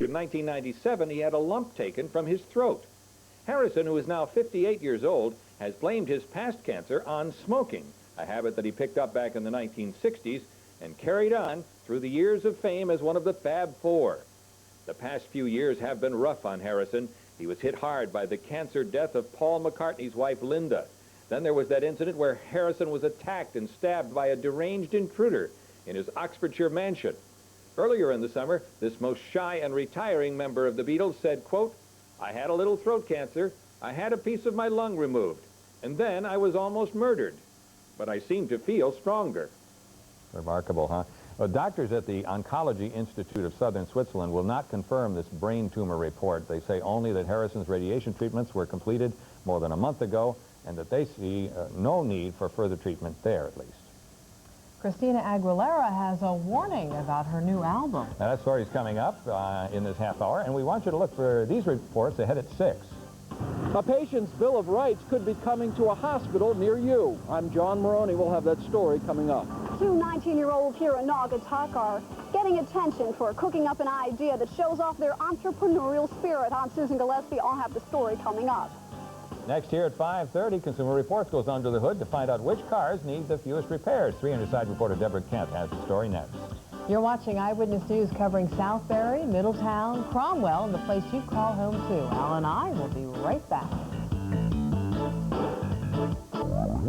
In 1997, he had a lump taken from his throat. Harrison, who is now 58 years old, has blamed his past cancer on smoking, a habit that he picked up back in the 1960s and carried on through the years of fame as one of the Fab Four. The past few years have been rough on Harrison. He was hit hard by the cancer death of Paul McCartney's wife, Linda. Then there was that incident where Harrison was attacked and stabbed by a deranged intruder in his Oxfordshire mansion. Earlier in the summer, this most shy and retiring member of the Beatles said, quote, "I had a little throat cancer. I had a piece of my lung removed. And then I was almost murdered. But I seem to feel stronger." Remarkable, huh? Well, doctors at the Oncology Institute of Southern Switzerland will not confirm this brain tumor report. They say only that Harrison's radiation treatments were completed more than a month ago and that they see no need for further treatment there, at least. Christina Aguilera has a warning about her new album. Now, that story's coming up in this half hour, and we want you to look for these reports ahead at 6. A patient's Bill of Rights could be coming to a hospital near you. I'm John Maroney. We'll have that story coming up. Two 19-year-olds here in Naugatuck are getting attention for cooking up an idea that shows off their entrepreneurial spirit. I'm Susan Gillespie. I'll have the story coming up. Next here at 5:30, Consumer Reports goes under the hood to find out which cars need the fewest repairs. 300 side reporter Deborah Kent has the story next. You're watching Eyewitness News covering Southbury, Middletown, Cromwell, and the place you call home too. Al and I will be right back.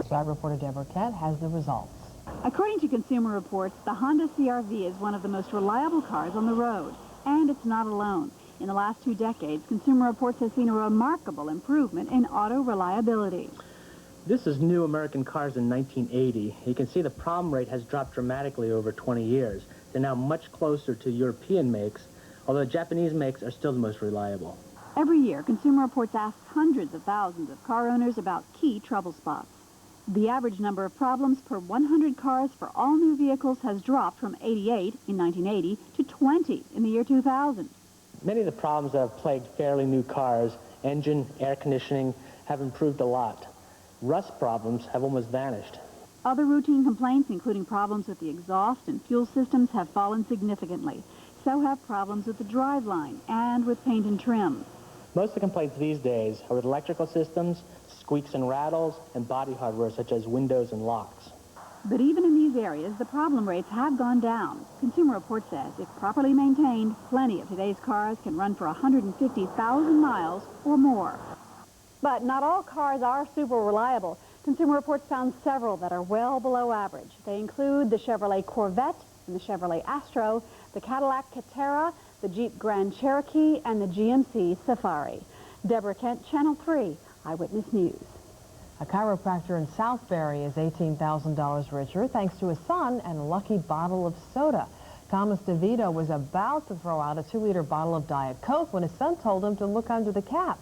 Side reporter Deborah Kent has the results. According to Consumer Reports, the Honda CR-V is one of the most reliable cars on the road, and it's not alone. In the last 2 decades, Consumer Reports has seen a remarkable improvement in auto reliability. This is new American cars in 1980. You can see the problem rate has dropped dramatically over 20 years. They're now much closer to European makes, although Japanese makes are still the most reliable. Every year, Consumer Reports asks hundreds of thousands of car owners about key trouble spots. The average number of problems per 100 cars for all new vehicles has dropped from 88 in 1980 to 20 in the year 2000. Many of the problems that have plagued fairly new cars, engine, air conditioning, have improved a lot. Rust problems have almost vanished. Other routine complaints, including problems with the exhaust and fuel systems, have fallen significantly. So have problems with the driveline and with paint and trim. Most of the complaints these days are with electrical systems, squeaks and rattles, and body hardware such as windows and locks. But even in these areas, the problem rates have gone down. Consumer Reports says if properly maintained, plenty of today's cars can run for 150,000 miles or more. But not all cars are super reliable. Consumer Reports found several that are well below average. They include the Chevrolet Corvette and the Chevrolet Astro, the Cadillac Catera, the Jeep Grand Cherokee, and the GMC Safari. Deborah Kent, Channel 3, Eyewitness News. A chiropractor in Southbury is $18,000 richer thanks to his son and a lucky bottle of soda. Thomas DeVito was about to throw out a 2-liter bottle of Diet Coke when his son told him to look under the cap.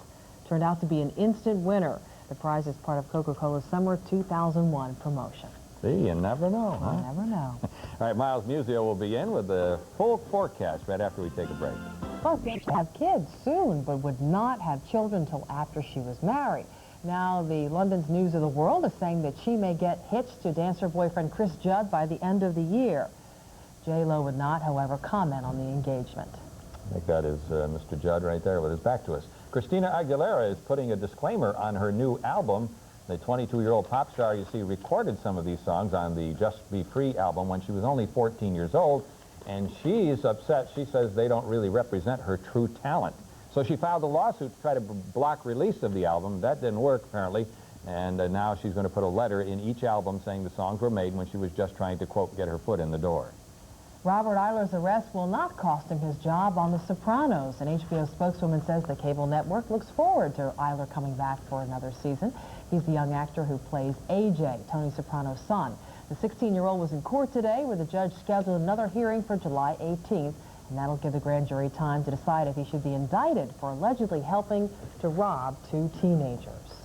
Turned out to be an instant winner. The prize is part of Coca-Cola's Summer 2001 promotion. See, you never know, huh? You never know. All right, Miles Musio will be in with the full forecast right after we take a break. Plus, she would have kids soon, but would not have children until after she was married. Now, the London's News of the World is saying that she may get hitched to dancer boyfriend Chris Judd by the end of the year. J.Lo would not, however, comment on the engagement. I think that is Mr. Judd right there with his back to us. Christina Aguilera is putting a disclaimer on her new album. The 22-year-old pop star, you see, recorded some of these songs on the Just Be Free album when she was only 14 years old, and she's upset. She says they don't really represent her true talent. So she filed a lawsuit to try to block release of the album. That didn't work, apparently, and now she's going to put a letter in each album saying the songs were made when she was just trying to, quote, get her foot in the door. Robert Iler's arrest will not cost him his job on The Sopranos. An HBO spokeswoman says the cable network looks forward to Iler coming back for another season. He's the young actor who plays AJ, Tony Soprano's son. The 16-year-old was in court today where the judge scheduled another hearing for July 18th, and that'll give the grand jury time to decide if he should be indicted for allegedly helping to rob 2 teenagers.